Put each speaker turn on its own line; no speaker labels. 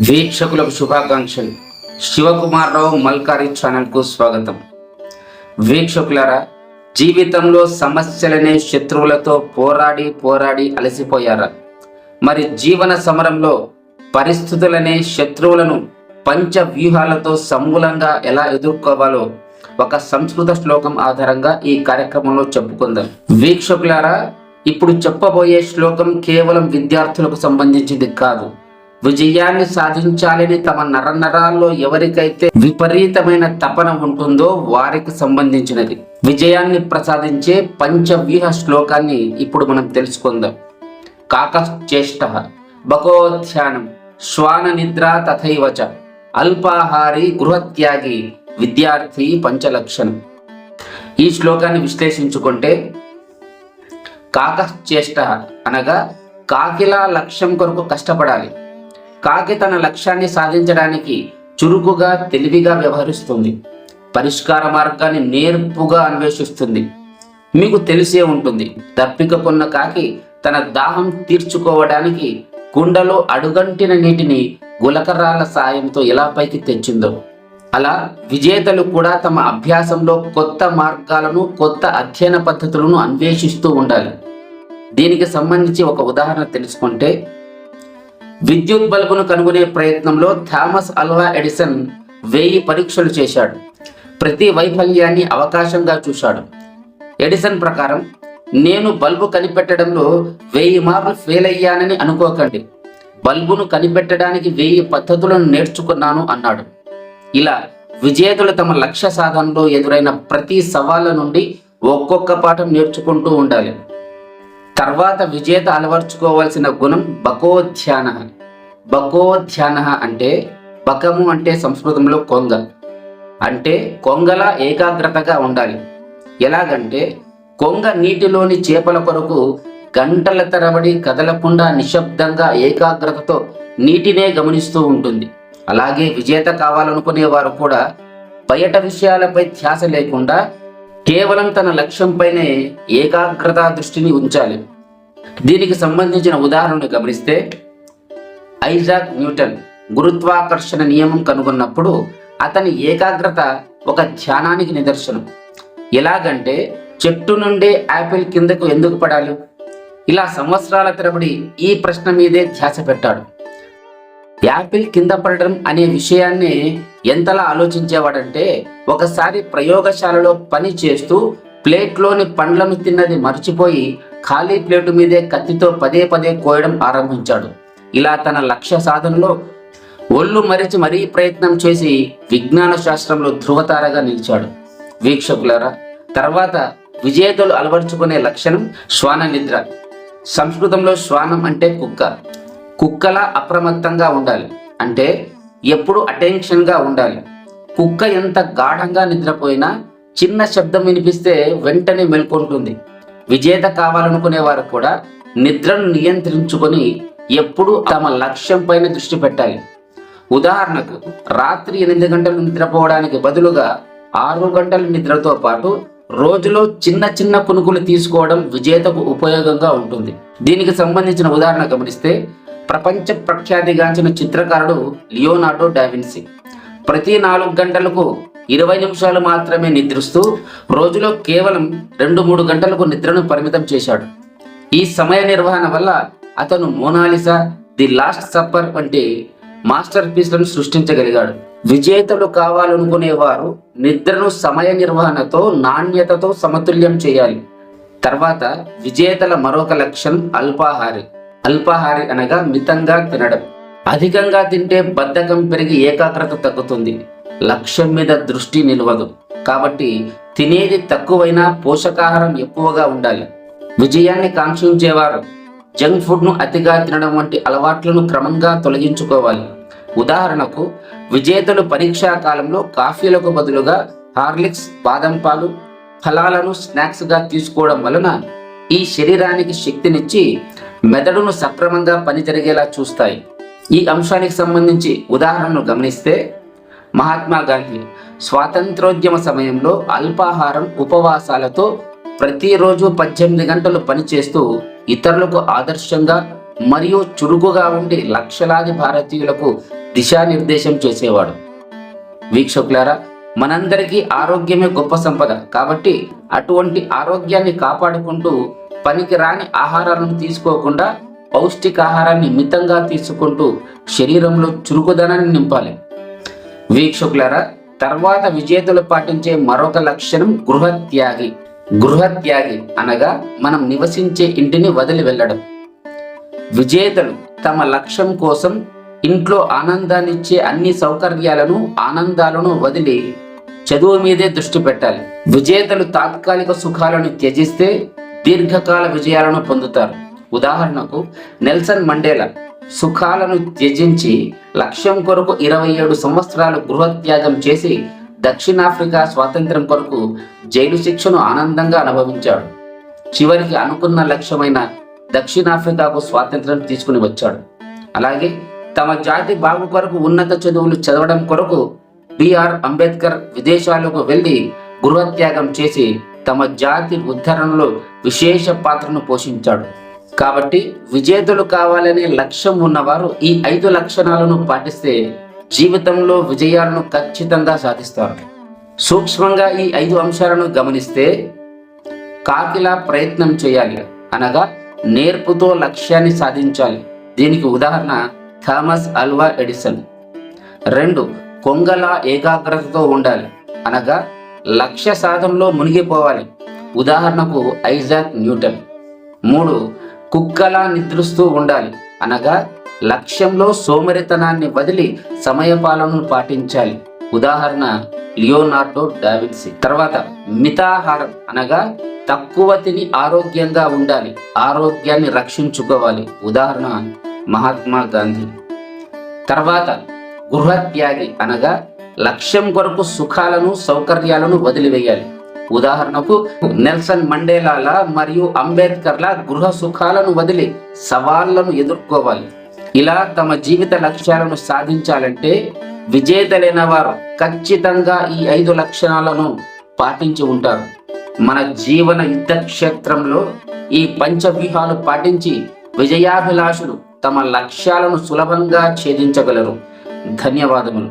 వీక్షకులకు శుభాకాంక్షలు. శివకుమారరావు మల్కారి ఛానల్కు స్వాగతం. వీక్షకులారా, జీవితంలో సమస్యలనే శత్రువులతో పోరాడి అలసిపోయారా? మరి జీవన సమరంలో పరిస్థితులనే శత్రువులను పంచ వ్యూహాలతో సమూలంగా ఎలా ఎదుర్కోవాలో ఒక సంస్కృత శ్లోకం ఆధారంగా ఈ కార్యక్రమంలో చెప్పుకుందాం. వీక్షకులారా, ఇప్పుడు చెప్పబోయే శ్లోకం కేవలం విద్యార్థులకు సంబంధించింది కాదు. విజయాన్ని సాధించాలని తమ నరనరాల్లో ఎవరికైతే విపరీతమైన తపన ఉంటుందో వారికి సంబంధించినది. విజయాన్ని ప్రసాదించే పంచవ్యూహ శ్లోకాన్ని ఇప్పుడు మనం తెలుసుకుందాం. కాకశ్చేష్ట బకోధ్యానం శ్వాన నిద్ర తథైవచ అల్పాహారి గృహత్యాగి విద్యార్థి పంచలక్షణం. ఈ శ్లోకాన్ని విశ్లేషించుకుంటే, కాకశ్చేష్ట అనగా కాకిలా లక్ష్యం కొరకు కష్టపడాలి. కాకి తన లక్ష్యాన్ని సాధించడానికి చురుకుగా తెలివిగా వ్యవహరిస్తుంది. పరిష్కార మార్గాన్ని నేర్పుగా అన్వేషిస్తుంది. మీకు తెలిసే ఉంటుంది, దప్పిక కొన్న కాకి తన దాహం తీర్చుకోవడానికి కుండలో అడుగంటిన నీటిని గులకరాల సాయంతో ఎలా పైకి తెచ్చిందో, అలా విజేతలు కూడా తమ అభ్యాసంలో కొత్త మార్గాలను, కొత్త అధ్యయన పద్ధతులను అన్వేషిస్తూ ఉండాలి. దీనికి సంబంధించి ఒక ఉదాహరణ తెలుసుకుంటే, విద్యుత్ బల్బును కనుగొనే ప్రయత్నంలో థామస్ అల్వా ఎడిసన్ 1000 పరీక్షలు చేశాడు. ప్రతి వైఫల్యాన్ని అవకాశంగా చూశాడు. ఎడిసన్ ప్రకారం, నేను బల్బు కనిపెట్టడంలో 1000 మార్లు ఫెయిల్ అయ్యానని అనుకోకండి, బల్బును కనిపెట్టడానికి 1000 పద్ధతులను నేర్చుకున్నాను అన్నాడు. ఇలా విజేతలు తమ లక్ష్య సాధనలో ఎదురైన ప్రతి సవాళ్ళ నుండి ఒక్కొక్క పాఠం నేర్చుకుంటూ ఉండాలి. తర్వాత విజేత అలవర్చుకోవాల్సిన గుణం బకోధ్యాన. బకోధ్యాన అంటే, బకము అంటే సంస్కృతంలో కొంగ, అంటే కొంగలా ఏకాగ్రతగా ఉండాలి. ఎలాగంటే, కొంగ నీటిలోని చేపల కొరకు గంటల తరబడి కదలకుండా నిశ్శబ్దంగా ఏకాగ్రతతో నీటినే గమనిస్తూ ఉంటుంది. అలాగే విజేత కావాలనుకునే వారు కూడా బయట విషయాలపై ధ్యాస లేకుండా కేవలం తన లక్ష్యంపైనే ఏకాగ్రత దృష్టిని ఉంచాలి. దీనికి సంబంధించిన ఉదాహరణను గమనిస్తే, ఐజాక్ న్యూటన్ గురుత్వాకర్షణ నియమం కనుగొన్నప్పుడు అతని ఏకాగ్రత ఒక ధ్యానానికి నిదర్శనం. ఎలాగంటే, చెట్టు నుండే యాపిల్ కిందకు ఎందుకు పడాలి? ఇలా సంవత్సరాల తరబడి ఈ ప్రశ్న మీదే ధ్యాస పెట్టాడు. యాపిల్ కింద పడడం అనే విషయాన్ని ఎంతలా ఆలోచించేవాడంటే, ఒకసారి ప్రయోగశాలలో పని చేస్తూ ప్లేట్లోని పండ్లను తిన్నది మర్చిపోయి ఖాళీ ప్లేటు మీదే కత్తితో పదే కోయడం ఆరంభించాడు. ఇలా తన లక్ష్య సాధనలో ఒళ్ళు మరిచి మరీ ప్రయత్నం చేసి విజ్ఞాన శాస్త్రంలో ధృవతారగా నిలిచాడు. వీక్షకులారా, తర్వాత విజేతలు అలవర్చుకునే లక్షణం శ్వాన నిద్ర. సంస్కృతంలో శ్వానం అంటే కుక్క. కుక్కలా అప్రమత్తంగా ఉండాలి, అంటే ఎప్పుడు అటెన్షన్గా ఉండాలి. కుక్క ఎంత గాఢంగా నిద్రపోయినా చిన్న శబ్దం వినిపిస్తే వెంటనే మేల్కొంటుంది. విజేత కావాలనుకునే వారు కూడా నిద్రను నియంత్రించుకొని ఎప్పుడు తమ లక్ష్యం పైన దృష్టి పెట్టాలి. ఉదాహరణకు, రాత్రి 8 గంటలు నిద్రపోవడానికి బదులుగా 6 గంటల నిద్రతో పాటు రోజులో చిన్న పునుకులు తీసుకోవడం విజేతకు ఉపయోగంగా ఉంటుంది. దీనికి సంబంధించిన ఉదాహరణ గమనిస్తే, ప్రపంచ ప్రఖ్యాతిగాంచిన చిత్రకారుడు లియోనార్డో డావిన్సీ ప్రతి 4 గంటలకు 20 నిమిషాలు మాత్రమే నిద్రిస్తూ రోజులో కేవలం 2-3 గంటలకు నిద్రను పరిమితం చేశాడు. ఈ సమయ నిర్వహణ వల్ల అతను మోనాలిసా, ది లాస్ట్ సప్పర్ వంటి మాస్టర్ పీస్లను సృష్టించగలిగాడు. విజేతలు కావాలనుకునే వారు నిద్రను సమయ నిర్వహణతో, నాణ్యతతో సమతుల్యం చేయాలి. తర్వాత విజేతల మరొక లక్షణం అల్పాహారి. అల్పాహారి అనగా మితంగా తినడం. అధికంగా తింటే బద్ధకం పెరిగి ఏకాగ్రత తగ్గుతుంది, లక్ష్యం మీద దృష్టి నిలవదు. కాబట్టి తినేది తక్కువైనా పోషకాహారం ఎక్కువగా ఉండాలి. విజయాన్ని కాంక్షించేవారు జంక్ ఫుడ్ను అతిగా తినడం వంటి అలవాట్లను క్రమంగా తొలగించుకోవాలి. ఉదాహరణకు, విజేతలు పరీక్షా కాలంలో కాఫీలకు బదులుగా హార్లిక్స్, బాదం పాలు, ఫలాలను స్నాక్స్గా తీసుకోవడం వలన ఈ శరీరానికి శక్తినిచ్చి మెదడును సక్రమంగా పని జరిగేలా చూస్తాయి. ఈ అంశానికి సంబంధించి ఉదాహరణను గమనిస్తే, మహాత్మా గాంధీ స్వాతంత్రోద్యమ సమయంలో అల్పాహారం, ఉపవాసాలతో ప్రతిరోజు 18 గంటలు పనిచేస్తూ ఇతరులకు ఆదర్శంగా మరియు చురుకుగా ఉండి లక్షలాది భారతీయులకు దిశానిర్దేశం చేసేవాడు. వీక్షకులారా, మనందరికీ ఆరోగ్యమే గొప్ప సంపద. కాబట్టి అటువంటి ఆరోగ్యాన్ని కాపాడుకుంటూ పనికి రాని ఆహారాలను తీసుకోకుండా పౌష్టికాహారాన్ని మితంగా తీసుకుంటూ శరీరంలో చురుకుదనాన్ని నింపాలి. వీక్షకులారా, తర్వాత విజేతలు పాటించే మరొక లక్షణం గృహత్యాగి. గృహత్యాగి అనగా మనం నివసించే ఇంటిని వదిలి వెళ్ళడం. విజేతలు తమ లక్ష్యం కోసం ఇంట్లో ఆనందాన్నిచ్చే అన్ని సౌకర్యాలను ఆనందాలను వదిలి చదువు మీదే దృష్టి పెట్టాలి. విజేతలు తాత్కాలిక సుఖాలను త్యజిస్తే దీర్ఘకాల విజయాలను పొందుతారు. ఉదాహరణకు నెల్సన్ మండేలా సుఖాలను త్యజించి లక్ష్యం కొరకు 27 సంవత్సరాలు గృహత్యాగం చేసి దక్షిణాఫ్రికా స్వాతంత్ర్యం కొరకు జైలు శిక్షను ఆనందంగా అనుభవించాడు. చివరికి అనుకున్న లక్ష్యమైన దక్షిణాఫ్రికాకు స్వాతంత్ర్యం తీసుకుని వచ్చాడు. అలాగే తమ జాతి బాగు కొరకు ఉన్నత చదువులు చదవడం కొరకు బిఆర్ అంబేద్కర్ విదేశాలకు వెళ్లి గృహత్యాగం చేసి తమ జాతి ఉద్ధరణలో విశేష పాత్రను పోషించాడు. కాబట్టి విజేతలు కావాలనే లక్ష్యం ఉన్నవారు ఈ 5 లక్షణాలను పాటిస్తే జీవితంలో విజయాలను ఖచ్చితంగా సాధిస్తారు. సూక్ష్మంగా ఈ 5 అంశాలను గమనిస్తే కాకిలా ప్రయత్నం చేయాలి అనగా నేర్పుతో లక్ష్యాన్ని సాధించాలి. దీనికి ఉదాహరణ థామస్ ఆల్వా ఎడిసన్. 2, కొంగలా ఏకాగ్రతతో ఉండాలి అనగా లక్ష్య సాధనలో మునిగిపోవాలి. ఉదాహరణకు ఐజాక్ న్యూటన్. 3, కుక్కలా నిద్రిస్తూ ఉండాలి అనగా లక్ష్యంలో సోమరితనాన్ని వదిలి సమయపాలనను పాటించాలి. ఉదాహరణ లియోనార్డో డావిన్సీ. తర్వాత మితాహారం అనగా తక్కువ తిని ఆరోగ్యంగా ఉండాలి, ఆరోగ్యాన్ని రక్షించుకోవాలి. ఉదాహరణ మహాత్మా గాంధీ. తర్వాత గృహత్యాగి అనగా లక్ష్యం కొరకు సుఖాలను సౌకర్యాలను వదిలివేయాలి. ఉదాహరణకు నెల్సన్ మండేలాల మరియు అంబేద్కర్ల గృహ సుఖాలను వదిలి సవాళ్లను ఎదుర్కోవాలి. ఇలా తమ జీవిత లక్ష్యాలను సాధించాలంటే విజేతలైన వారు ఖచ్చితంగా ఈ 5 లక్షణాలను పాటించి ఉంటారు. మన జీవన యుద్ధ క్షేత్రంలో ఈ పంచవ్యూహాలు పాటించి విజయాభిలాషులు తమ లక్ష్యాలను సులభంగా ఛేదించగలరు. ధన్యవాదములు.